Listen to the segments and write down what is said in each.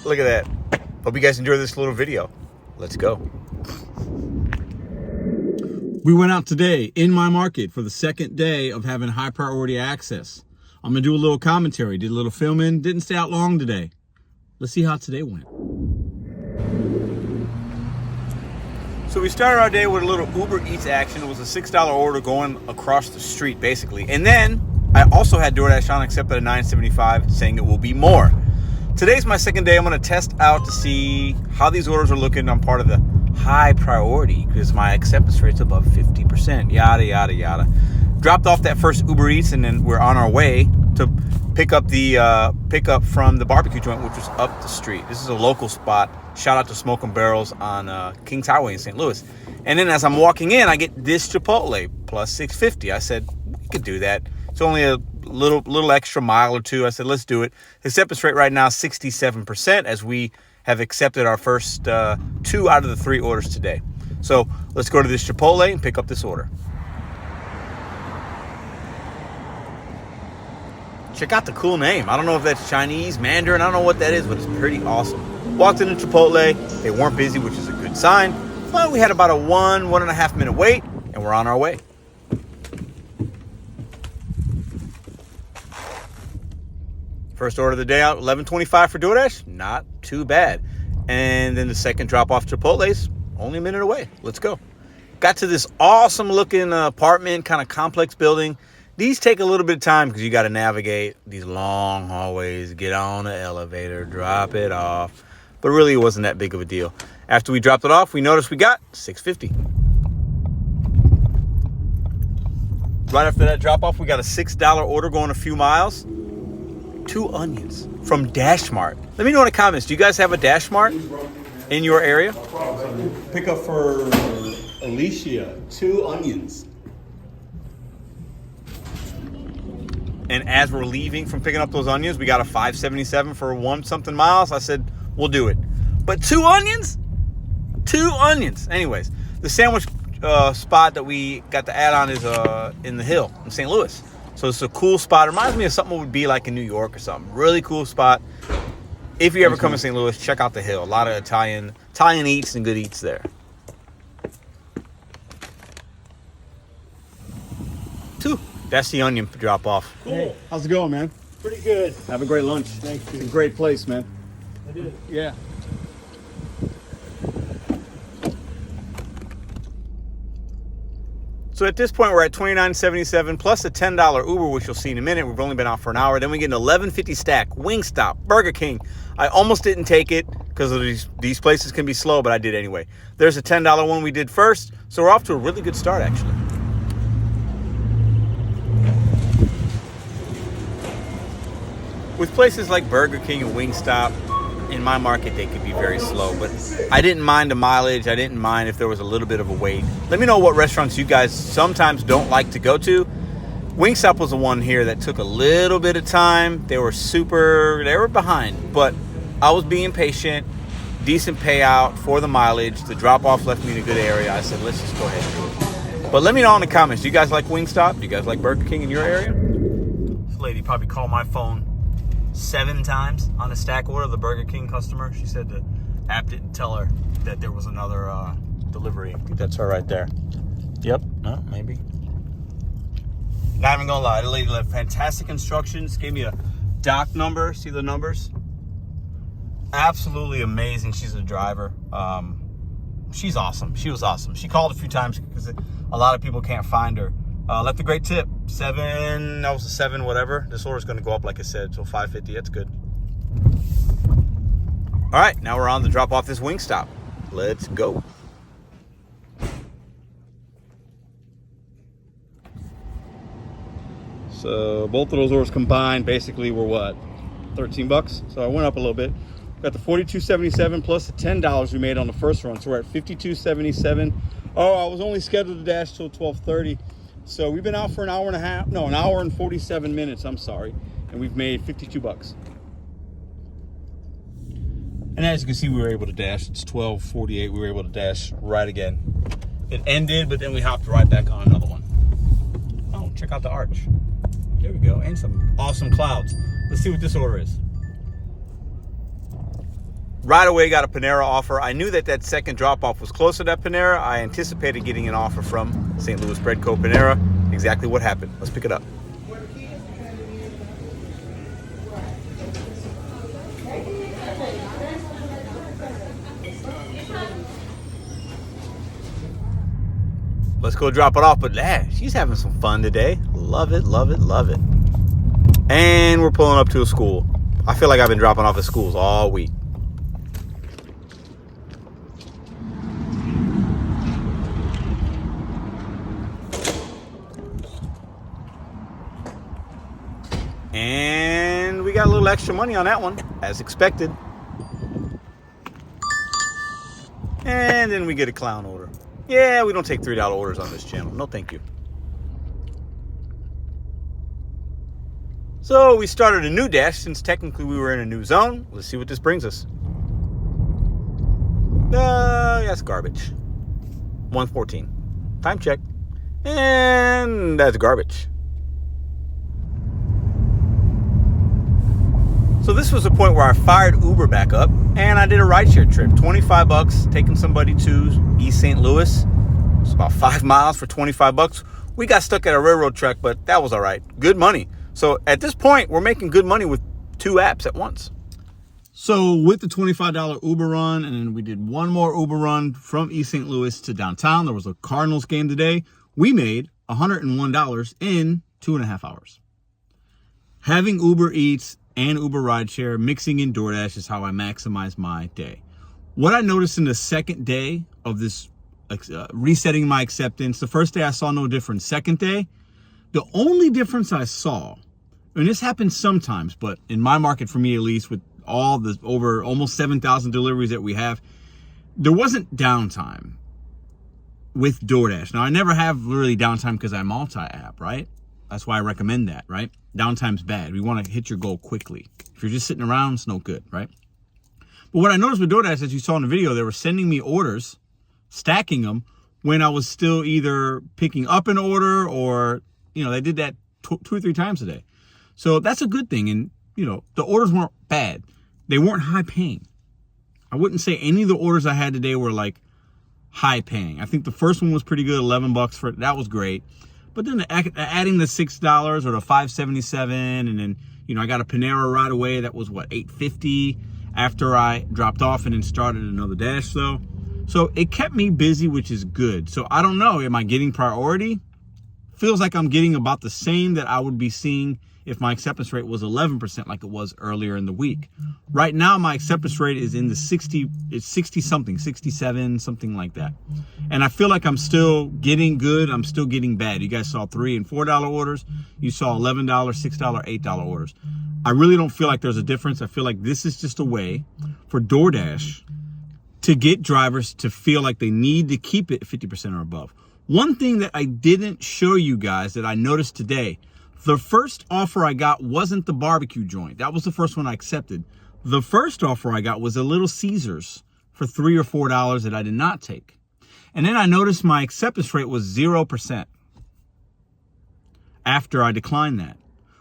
Look at that. Hope you guys enjoy this little video. Let's go. We went out today in my market for the second day of having high priority access. I'm gonna do a little commentary, did a little filming, didn't stay out long today. Let's see how today went. So we started our day with a little Uber Eats action. It was a $6 order going across the street, basically. And then I also had Doordash on, except at a $9.75, saying it will be more. Today's my second day. I'm gonna test out to see how these orders are looking. I'm part of the high priority because my acceptance rate's above 50%, yada, yada, yada. Dropped off that first Uber Eats, and then we're on our way to pick up from the barbecue joint, which was up the street. This is a local spot. Shout out to Smoke and Barrels on Kings Highway in St. Louis. And then as I'm walking in, I get this Chipotle plus $6.50. I said, we could do that. It's only a little extra mile or two. I said, let's do it. Acceptance rate right now, 67%, as we have accepted our first 2 out of the 3 orders today. So let's go to this Chipotle and pick up this order. Check out the cool name. I don't know if that's Chinese, Mandarin, I don't know what that is, but it's pretty awesome. Walked into Chipotle, they weren't busy, which is a good sign. But we had about a 1.5 minute wait, and we're on our way. First order of the day out, $11.25 for Doordash, not too bad. And then the second drop off Chipotle's only a minute away. Let's go. Got to this awesome looking apartment, kind of complex building. These take a little bit of time because you got to navigate these long hallways, get on the elevator, drop it off. But really, it wasn't that big of a deal. After we dropped it off, we noticed we got $6.50. Right after that drop off, we got a $6 order going a few miles. 2 onions from Dash Mart. Let me know in the comments, do you guys have a Dash Mart in your area? Pick up for Alicia, 2 onions. And as we're leaving from picking up those onions, we got a $5.77 for 1 something miles. I said, we'll do it. But 2 onions? 2 onions. Anyways, the sandwich spot that we got the add on is in the Hill in St. Louis. So it's a cool spot. It reminds me of something that would be like in New York or something. Really cool spot. If you ever come to St. Louis, check out the Hill. A lot of Italian eats and good eats there. 2. That's the onion drop off. Cool. Hey, how's it going, man? Pretty good. Have a great lunch. Thank you. It's a great place, man. I did. Yeah. So at this point, we're at $29.77 plus a $10 Uber, which you'll see in a minute. We've only been out for an hour. Then we get an $11.50 stack, Wingstop, Burger King. I almost didn't take it because of these places can be slow, but I did anyway. There's a $10 one we did first. So we're off to a really good start, actually. With places like Burger King and Wingstop, in my market, they could be very slow, but I didn't mind the mileage. I didn't mind if there was a little bit of a wait. Let me know what restaurants you guys sometimes don't like to go to. Wingstop was the one here that took a little bit of time. They were behind, but I was being patient. Decent payout for the mileage. The drop-off left me in a good area. I said, let's just go ahead and do it. But let me know in the comments, do you guys like Wingstop? Do you guys like Burger King in your area? This lady probably called my phone 7 times on a stack order. The Burger King customer, she said the app didn't tell her that there was another delivery. I think that's her right there. Yep. No, maybe. Not even gonna lie, the lady left fantastic instructions, gave me a dock number. See the numbers? Absolutely amazing. She's a driver. She's awesome. She was awesome. She called a few times because a lot of people can't find her. Left a great tip. 7, that was a 7 whatever. This order's gonna go up like I said, so $5.50, that's good. All right, now we're on to drop off this Wingstop. Let's go. So both of those orders combined basically were what? 13 bucks. So I went up a little bit. Got the $42.77 plus the $10 we made on the first run. So we're at $52.77. Oh, I was only scheduled to dash till 12:30. So we've been out for an hour and 47 minutes, I'm sorry. And we've made 52 bucks. And as you can see, we were able to dash. It's 12:48. We were able to dash right again. It ended, but then we hopped right back on another one. Oh, check out the arch. There we go. And some awesome clouds. Let's see what this order is. Right away got a Panera offer. I knew that that second drop-off was close to that Panera. I anticipated getting an offer from St. Louis Bread Co. Panera. Exactly what happened. Let's pick it up. Let's go drop it off. But she's having some fun today. Love it, love it, love it. And we're pulling up to a school. I feel like I've been dropping off at schools all week. And we got a little extra money on that one, as expected. And then we get a clown order. Yeah, we don't take $3 orders on this channel. No, thank you. So we started a new dash since technically we were in a new zone. Let's see what this brings us. That's garbage. 114. Time check. And that's garbage. So this was the point where I fired Uber back up and I did a rideshare trip. 25 bucks, taking somebody to East St. Louis. It's about 5 miles for 25 bucks. We got stuck at a railroad track, but that was all right. Good money. So at this point, we're making good money with 2 apps at once. So with the $25 Uber run, and then we did one more Uber run from East St. Louis to downtown. There was a Cardinals game today. We made $101 in 2.5 hours. Having Uber Eats and Uber Rideshare, mixing in DoorDash is how I maximize my day. What I noticed in the second day of this resetting my acceptance, the first day I saw no difference. Second day, the only difference I saw, and this happens sometimes, but in my market, for me at least, with all the over almost 7,000 deliveries that we have, there wasn't downtime with DoorDash. Now, I never have really downtime because I multi-app, right? That's why I recommend that, right? Downtime's bad. We want to hit your goal quickly. If you're just sitting around, it's no good, right? But what I noticed with DoorDash, as you saw in the video, they were sending me orders, stacking them, when I was still either picking up an order or, they did that 2 or 3 times a day. So that's a good thing. And, the orders weren't bad. They weren't high paying. I wouldn't say any of the orders I had today were like high paying. I think the first one was pretty good, 11 bucks for it. That was great. But then adding the $6 or the $5.77, and then, I got a Panera right away. That was what, $8.50 after I dropped off and then started another dash though. So it kept me busy, which is good. So I don't know, am I getting priority? Feels like I'm getting about the same that I would be seeing if my acceptance rate was 11% like it was earlier in the week. Right now, my acceptance rate is in the 60 something, 67, something like that. And I feel like I'm still getting good. I'm still getting bad. You guys saw $3 and $4 orders. You saw $11, $6, $8 orders. I really don't feel like there's a difference. I feel like this is just a way for DoorDash to get drivers to feel like they need to keep it 50% or above. One thing that I didn't show you guys that I noticed today, the first offer I got wasn't the barbecue joint. That was the first one I accepted. The first offer I got was a Little Caesars for $3 or $4 that I did not take. And then I noticed my acceptance rate was 0% after I declined that.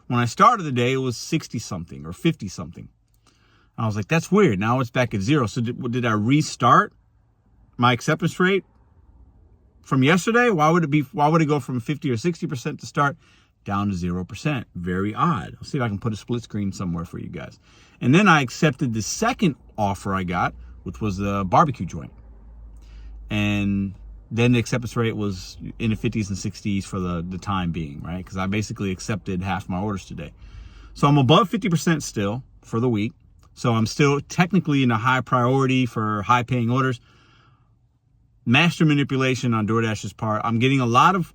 When I started the day, it was 60 something or 50 something. I was like, that's weird. Now it's back at 0. So did I restart my acceptance rate from yesterday? Why would it go from 50 or 60% to start down to 0%? Very odd. I'll see if I can put a split screen somewhere for you guys. And then I accepted the second offer I got, which was the barbecue joint. And then the acceptance rate was in the 50s and 60s for the time being, right? Because I basically accepted half my orders today. So I'm above 50% still for the week. So I'm still technically in a high priority for high paying orders. Master manipulation on DoorDash's part. I'm getting a lot of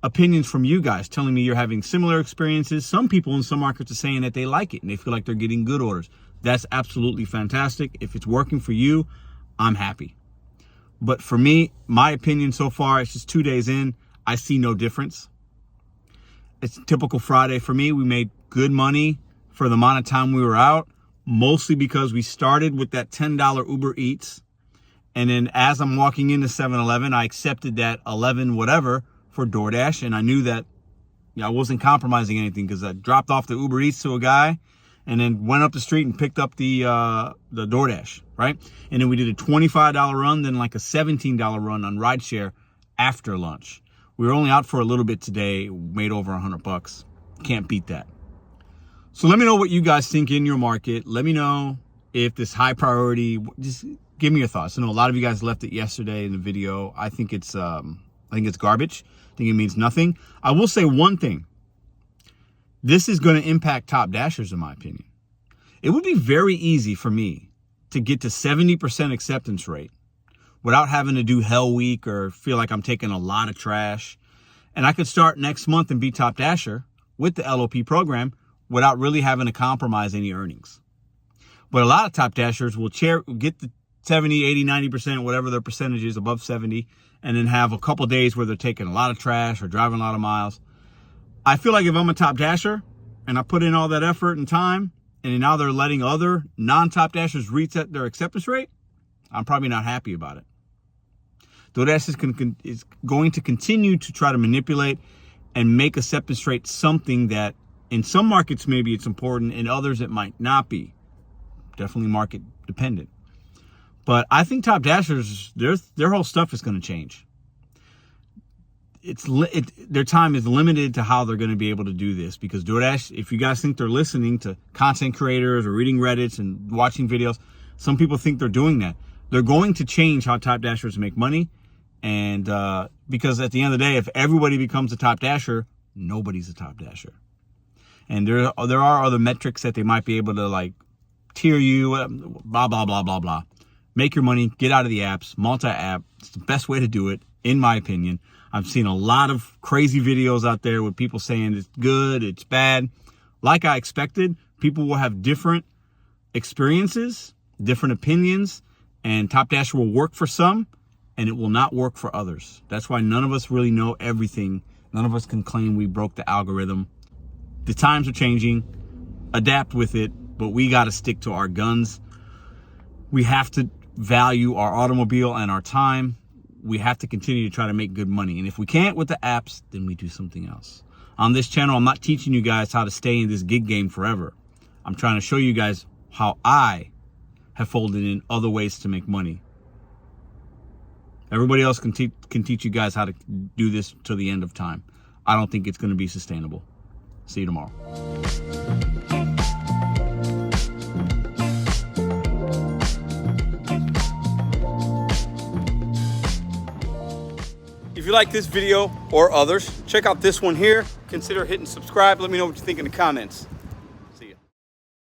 opinions from you guys telling me you're having similar experiences. Some people in some markets are saying that they like it and they feel like they're getting good orders. That's absolutely fantastic. If it's working for you, I'm happy. But for me, my opinion so far, it's just 2 days in, I see no difference. It's typical Friday for me. We made good money for the amount of time we were out, mostly because we started with that $10 Uber Eats. And then as I'm walking into 7-Eleven, I accepted that 11 whatever for DoorDash. And I knew that I wasn't compromising anything because I dropped off the Uber Eats to a guy and then went up the street and picked up the Doordash, right? And then we did a $25 run, then like a $17 run on rideshare after lunch. We were only out for a little bit today, made over $100. Can't beat that. So let me know what you guys think in your market. Let me know if this high priority, just give me your thoughts. I know a lot of you guys left it yesterday in the video. I think it's garbage. I think it means nothing. I will say one thing. This is going to impact top dashers, in my opinion. It would be very easy for me to get to 70% acceptance rate without having to do hell week or feel like I'm taking a lot of trash. And I could start next month and be top dasher with the LOP program without really having to compromise any earnings. But a lot of top dashers will get the 70, 80, 90%, whatever their percentage is, above 70, and then have a couple days where they're taking a lot of trash or driving a lot of miles. I feel like if I'm a top dasher and I put in all that effort and time, and now they're letting other non-top dashers reset their acceptance rate, I'm probably not happy about it. Doordash is going to continue to try to manipulate and make acceptance rate something that in some markets maybe it's important, in others it might not be. Definitely market dependent. But I think top dashers, their whole stuff is going to change. Their time is limited to how they're going to be able to do this, because Doordash, if you guys think they're listening to content creators or reading Reddits and watching videos, some people think they're doing that. They're going to change how top dashers make money. And because at the end of the day, if everybody becomes a top dasher, nobody's a top dasher. And there are other metrics that they might be able to like tier you, blah, blah, blah, blah, blah. Make your money, get out of the apps, multi-app. It's the best way to do it, in my opinion. I've seen a lot of crazy videos out there with people saying it's good, it's bad. Like I expected, people will have different experiences, different opinions, and Top Dasher will work for some, and it will not work for others. That's why none of us really know everything. None of us can claim we broke the algorithm. The times are changing. Adapt with it, but we got to stick to our guns. We have to value our automobile and our time. We have to continue to try to make good money. And if we can't with the apps, then we do something else. On this channel, I'm not teaching you guys how to stay in this gig game forever. I'm trying to show you guys how I have folded in other ways to make money. Everybody else can teach you guys how to do this till the end of time. I don't think it's going to be sustainable. See you tomorrow. If you like this video or others, check out this one here. Consider hitting subscribe. Let me know what you think in the comments.